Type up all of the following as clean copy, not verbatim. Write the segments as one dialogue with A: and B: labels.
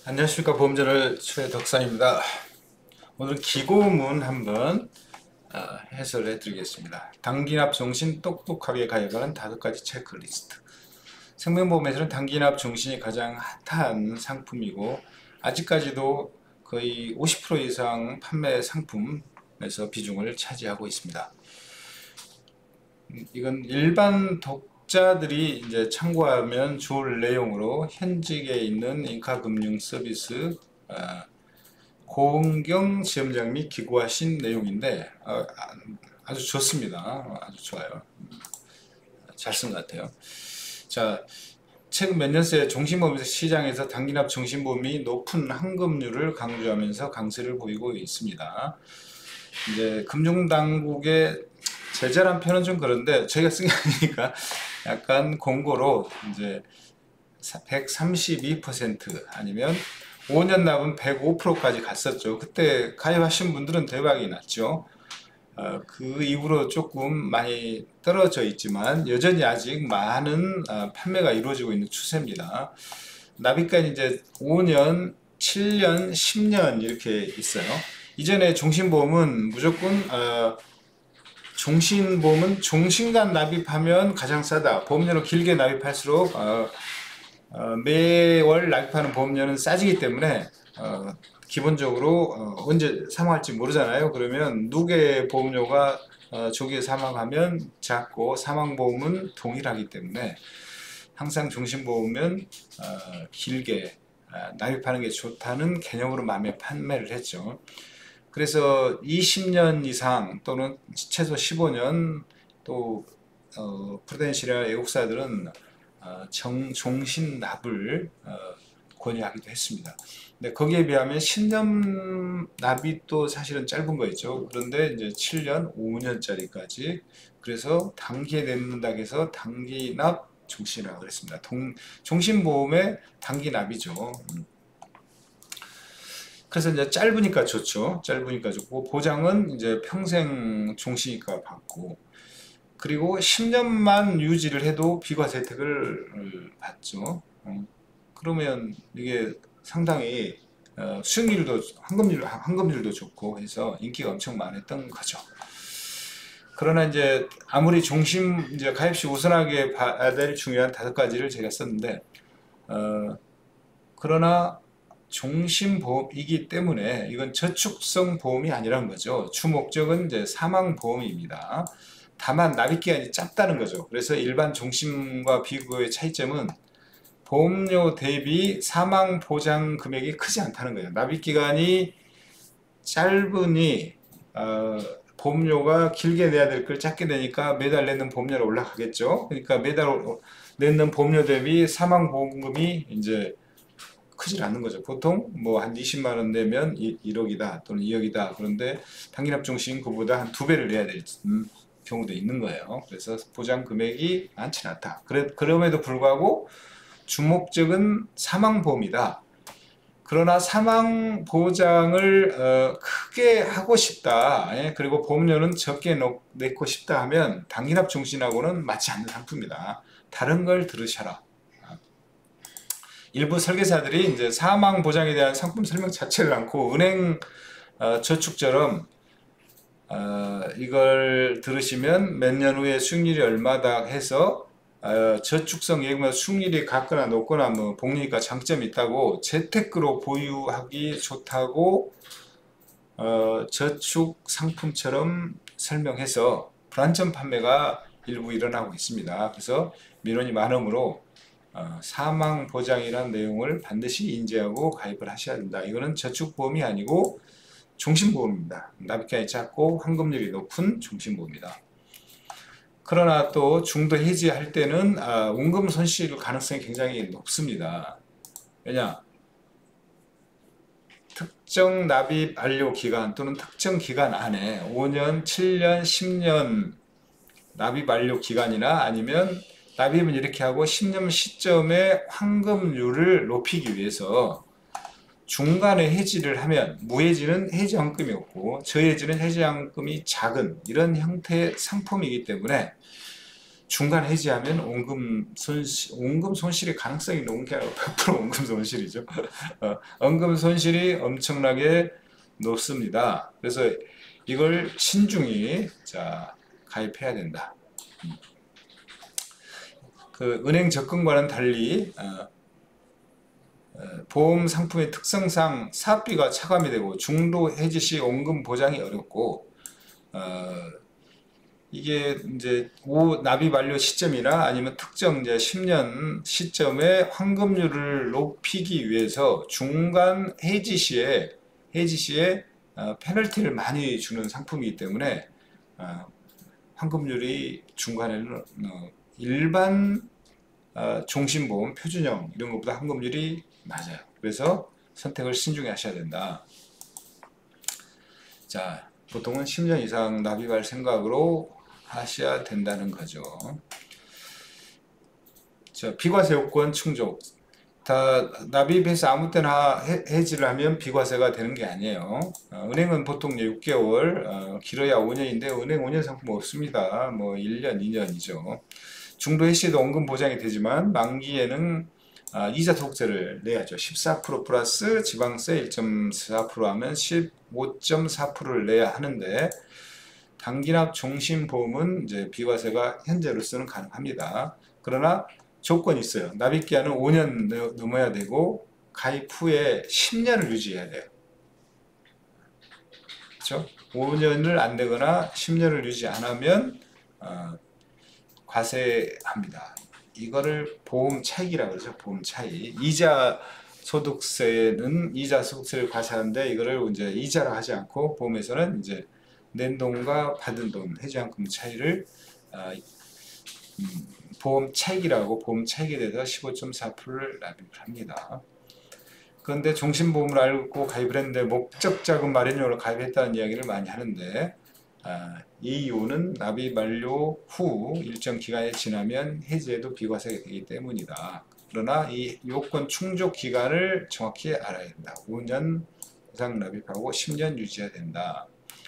A: 안녕하십니까. 보험저널 최덕사입니다. 오늘은 기고문 한번 해설해 드리겠습니다. 단기납 종신 똑똑하게 가입하는 5가지 체크리스트. 생명보험에서는 단기납 종신이 가장 핫한 상품이고 아직까지도 거의 50% 이상 판매 상품에서 비중을 차지하고 있습니다. 이건 일반 독자들이 이제 참고하면 좋을 내용으로 현직에 있는 인카금융 서비스 고은경 지점장 및 기고하신 내용인데 아주 좋습니다. 아주 좋아요. 잘 쓴 것 같아요. 자, 최근 몇 년 새 종신보험 시장에서 단기납 종신보험이 높은 환급률을 강조하면서 강세를 보이고 있습니다. 이제 금융당국의 제재란 표현은 좀 그런데 저희가 쓴 게 아니니까 약간 공고로 이제 132% 아니면 5년 납은 105%까지 갔었죠. 그때 가입하신 분들은 대박이 났죠. 그 이후로 조금 많이 떨어져 있지만 여전히 아직 많은 판매가 이루어지고 있는 추세입니다. 납입까지 이제 5년, 7년, 10년 이렇게 있어요. 이전에 종신보험은 무조건 종신보험은 종신간 납입하면 가장 싸다. 보험료를 길게 납입할수록 매월 납입하는 보험료는 싸지기 때문에 기본적으로 언제 사망할지 모르잖아요. 그러면 누계 보험료가 조기에 사망하면 작고 사망보험은 동일하기 때문에 항상 종신보험은 길게 납입하는 게 좋다는 개념으로 판매를 했죠. 그래서 20년 이상 또는 최소 15년 또 프루덴시아 애국사들은 종신납을 권유하기도 했습니다. 근데 거기에 비하면 10년 납이 또 사실은 짧은 거였죠. 그런데 이제 7년, 5년짜리까지 그래서 단기에 냅는다 해서 단기납 종신이라고 그랬습니다. 종신보험의 단기납이죠. 그래서 이제 짧으니까 좋죠. 짧으니까 좋고 보장은 이제 평생 종신이가 받고 그리고 10년만 유지를 해도 비과세 혜택을 받죠. 그러면 이게 상당히 수익률도 환급률도 좋고 해서 인기가 엄청 많았던 거죠. 그러나 이제 아무리 이제 가입 시 우선하게 봐야 될 중요한 5가지를 제가 썼는데 그러나 종신보험이기 때문에 이건 저축성 보험이 아니라는 거죠. 주 목적은 이제 사망보험입니다. 다만 납입기간이 짧다는 거죠. 그래서 일반 종신과 비교의 차이점은 보험료 대비 사망보장 금액이 크지 않다는 거예요. 납입기간이 짧으니 보험료가 길게 내야 될 걸 짧게 내니까 매달 내는 보험료가 올라가겠죠. 그러니까 매달 내는 보험료 대비 사망보험금이 이제 크질 않는 거죠. 보통 뭐 한 20만 원 내면 1억이다 또는 2억이다. 그런데 단기납 종신 그보다 한 2배를 내야 될 경우도 있는 거예요. 그래서 보장 금액이 많지 않다. 그럼에도 불구하고 주목적은 사망보험이다. 그러나 사망 보장을 크게 하고 싶다. 그리고 보험료는 적게 내고 싶다 하면 단기납 종신하고는 맞지 않는 상품이다. 다른 걸 들으셔라. 일부 설계사들이 이제 사망 보장에 대한 상품 설명 자체를 않고 은행 저축처럼 이걸 들으시면 몇 년 후에 수익률이 얼마다 해서 저축성 예금보다 수익률이 같거나 높거나 뭐 복리니까 장점이 있다고 재테크로 보유하기 좋다고 저축 상품처럼 설명해서 불안전 판매가 일부 일어나고 있습니다. 그래서 민원이 많으므로 사망 보장이라는 내용을 반드시 인지하고 가입을 하셔야 된다. 이거는 저축보험이 아니고 종신보험입니다. 납입기간이 짧고 환급률이 높은 종신보험이다. 그러나 또 중도 해지할 때는 원금 손실 가능성이 굉장히 높습니다. 왜냐? 특정 납입 완료 기간 또는 특정 기간 안에 5년, 7년, 10년 납입 완료 기간이나 아니면 납입은 이렇게 하고 10년 시점에 환급률을 높이기 위해서 중간에 해지를 하면 무해지는 해지환급이 없고 저해지는 해지환급이 작은 이런 형태의 상품이기 때문에 중간 해지하면 원금 손실의 가능성이 높은 게 아니라 100% 원금 손실이죠. 원금 손실이 엄청나게 높습니다. 그래서 이걸 신중히 가입해야 된다. 그 은행 적금과는 달리 보험 상품의 특성상 사업비가 차감이 되고 중도 해지 시 원금 보장이 어렵고 이게 이제 납입 완료 시점이나 아니면 특정 이제 10년 시점에 환급률을 높이기 위해서 중간 해지 시에 페널티를 많이 주는 상품이기 때문에 환급률이 중간에는 일반 종신보험 표준형 이런 것보다 환급률이 낮아요. 그래서 선택을 신중히 하셔야 된다. 자, 보통은 10년 이상 납입할 생각으로 하셔야 된다는 거죠. 자, 비과세 요건 충족. 다 납입해서 아무 때나 해지를 하면 비과세가 되는 게 아니에요. 은행은 보통 6개월, 길어야 5년인데 은행 5년 상품 없습니다. 뭐 1년, 2년이죠. 중도 해지도 원금 보장이 되지만 만기에는 이자 소득세를 내야죠. 14% 플러스 지방세 1.4% 하면 15.4%를 내야 하는데 단기납 종신보험은 이제 비과세가 현재로서는 가능합니다. 그러나 조건이 있어요. 납입기한은 5년 넘어야 되고 가입 후에 10년을 유지해야 돼요. 그렇죠? 5년을 안 되거나 10년을 유지 안 하면 과세합니다. 이거를 보험 차익이라고 그러죠. 보험 차익. 이자 소득세는 이자 소득세를 과세하는데 이거를 이제 이자로 하지 않고 보험에서는 이제 낸 돈과 받은 돈 해지환급 차이를 보험 차익이라고 보험 차익에 대해서 15.4%를 납입을 합니다. 그런데 종신보험을 알고 가입을 했는데 목적자금 마련용으로 가입했다는 이야기를 많이 하는데 이 이유는 납입 만료 후 일정 기간이 지나면 해지에도 비과세가 되기 때문이다. 그러나 이 요건 충족 기간을 정확히 알아야 된다. 5년 이상 납입하고 10년 유지해야 된다.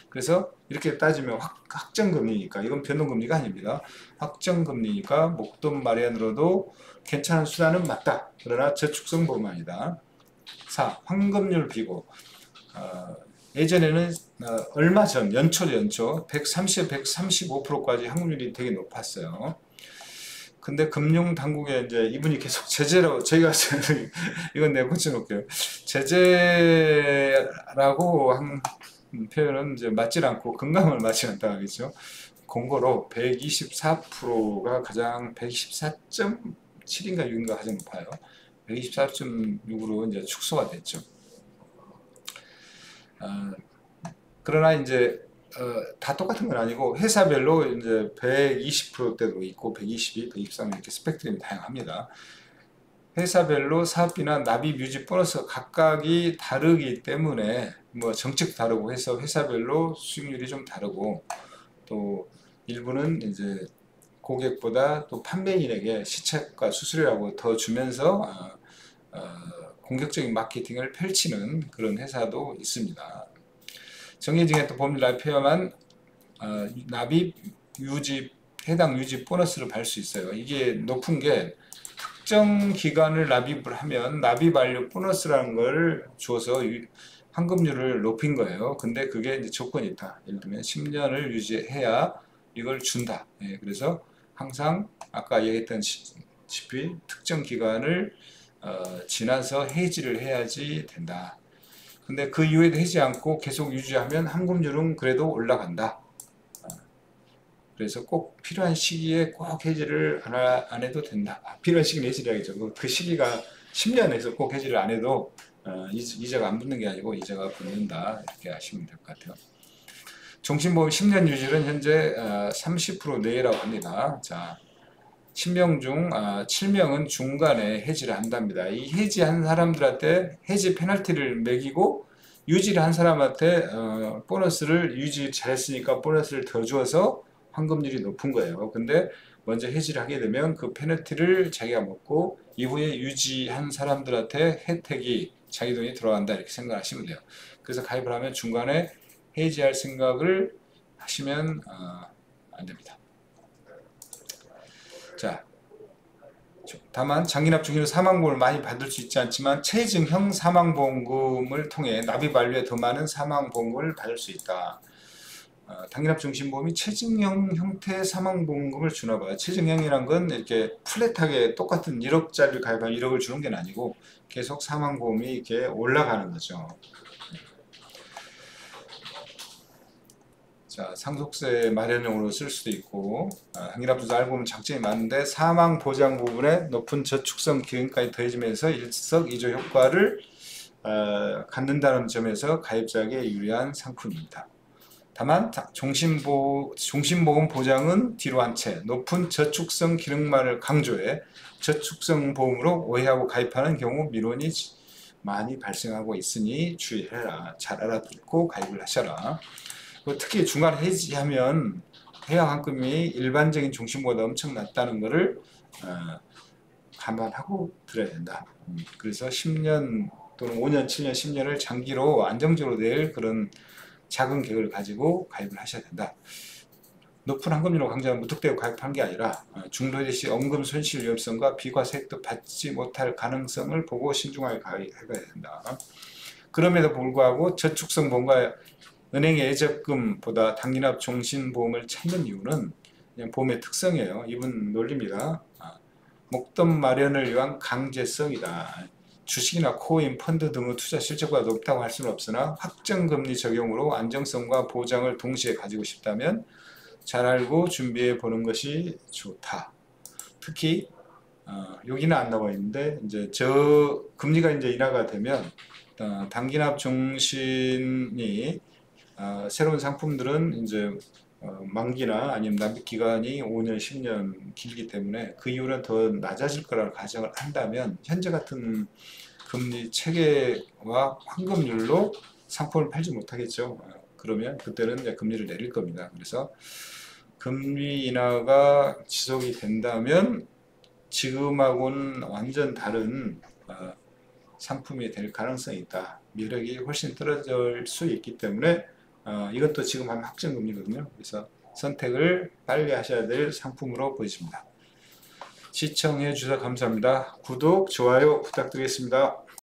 A: 그래서 이렇게 따지면 확정금리니까 이건 변동금리가 아닙니다. 확정금리니까 목돈 마련으로도 괜찮은 수단은 맞다. 그러나 저축성 보험은 아니다. 4. 환급률 비고 예전에는 얼마 전 연초 130, 135%까지 환급률이 되게 높았어요. 근데 금융당국에 이제 이분이 계속 제재라고 저희가 이건 내가 고쳐놓을게요. 제재라고 한 표현은 이제 맞질 않고 건강을 맞지 않다 하겠죠. 공고로 124%가 가장 124.7인가 6인가 가장 높아요. 124.6으로 이제 축소가 됐죠. 그러나 이제 다 똑같은 건 아니고 회사별로 이제 120%대도 있고 122, 123 이렇게 스펙트럼이 다양합니다. 회사별로 사업비나 납입 유지 보너스 각각이 다르기 때문에 뭐 정책도 다르고 해서 회사별로 수익률이 좀 다르고 또 일부는 이제 고객보다 또 판매인에게 시책과 수수료라고 더 주면서 공격적인 마케팅을 펼치는 그런 회사도 있습니다. 정해진 또 법률 납입해야만 납입 유지 해당 유지 보너스를 받을 수 있어요. 이게 높은 게 특정 기간을 납입을 하면 납입 완료 보너스라는 걸 줘서 환급률을 높인 거예요. 근데 그게 이제 조건이 있다. 예를 들면 10년을 유지해야 이걸 준다. 예, 그래서 항상 아까 얘기했던 시피 특정 기간을 지나서 해지를 해야지 된다. 근데 그 이후에도 해지 않고 계속 유지하면 환급률은 그래도 올라간다. 그래서 꼭 필요한 시기에 꼭 해지를 안 해도 된다. 필요한 시기는 해지를 하겠죠. 그 시기가 10년에서 꼭 해지를 안 해도 이자가 안 붙는 게 아니고 이자가 붙는다. 이렇게 하시면 될 것 같아요. 종신보험 10년 유지는 현재 30% 내외라고 합니다. 자, 10명 중 7명은 중간에 해지를 한답니다. 이 해지한 사람들한테 해지 페널티를 매기고 유지를 한 사람한테 보너스를 유지 잘했으니까 보너스를 더 주어서 환급률이 높은 거예요. 근데 먼저 해지를 하게 되면 그 페널티를 자기가 먹고 이후에 유지한 사람들한테 혜택이 자기 돈이 들어간다 이렇게 생각하시면 돼요. 그래서 가입을 하면 중간에 해지할 생각을 하시면 안 됩니다. 자, 다만 장기납 중에는 사망보험을 많이 받을 수 있지 않지만 체증형 사망보험금을 통해 납입 완료에 더 많은 사망보험금을 받을 수 있다. 단기납 중심보험이 체증형 형태의 사망보험금을 주나 봐요. 체증형이란 건 이렇게 플랫하게 똑같은 1억짜리를 가입하면 1억을 주는 게 아니고 계속 사망보험이 이렇게 올라가는 거죠. 자, 상속세 마련용으로 쓸 수도 있고, 단기납주도 알고 보면 장점이 많은데 사망 보장 부분에 높은 저축성 기능까지 더해지면서 일석이조 효과를 갖는다는 점에서 가입자에게 유리한 상품입니다. 다만 종신보험 보장은 뒤로 한 채 높은 저축성 기능만을 강조해 저축성 보험으로 오해하고 가입하는 경우 민원이 많이 발생하고 있으니 주의해라. 잘 알아듣고 가입을 하셔라. 특히 중간 해지하면 해약환급이 일반적인 종신보다 엄청 낮다는 것을 감안하고 들어야 된다. 그래서 10년 또는 5년, 7년, 10년을 장기로 안정적으로 낼 그런 작은 계획을 가지고 가입을 하셔야 된다. 높은 환급률로 강조하면 무턱대고 가입한 게 아니라 중도해지 시 원금 손실 위험성과 비과세액도 받지 못할 가능성을 보고 신중하게 가입해야 된다. 그럼에도 불구하고 저축성 보험과 은행의 예적금보다 단기납 종신보험을 찾는 이유는 그냥 보험의 특성이에요. 이분 논리입니다. 목돈 마련을 위한 강제성이다. 주식이나 코인, 펀드 등의 투자 실적보다 높다고 할 수는 없으나 확정금리 적용으로 안정성과 보장을 동시에 가지고 싶다면 잘 알고 준비해 보는 것이 좋다. 특히 여기는 안 나와 있는데 이제 저 금리가 이제 인하가 되면 단기납 종신이 새로운 상품들은 이제 만기나 아니면 납입 기간이 5년, 10년 길기 때문에 그 이후는 더 낮아질 거라고 가정을 한다면 현재 같은 금리 체계와 환급률로 상품을 팔지 못하겠죠. 그러면 그때는 이제 금리를 내릴 겁니다. 그래서 금리 인하가 지속이 된다면 지금하고는 완전 다른 상품이 될 가능성이 있다. 매력이 훨씬 떨어질 수 있기 때문에 이것도 지금 하면 확정금리거든요. 그래서 선택을 빨리 하셔야 될 상품으로 보여집니다. 시청해 주셔서 감사합니다. 구독, 좋아요 부탁드리겠습니다.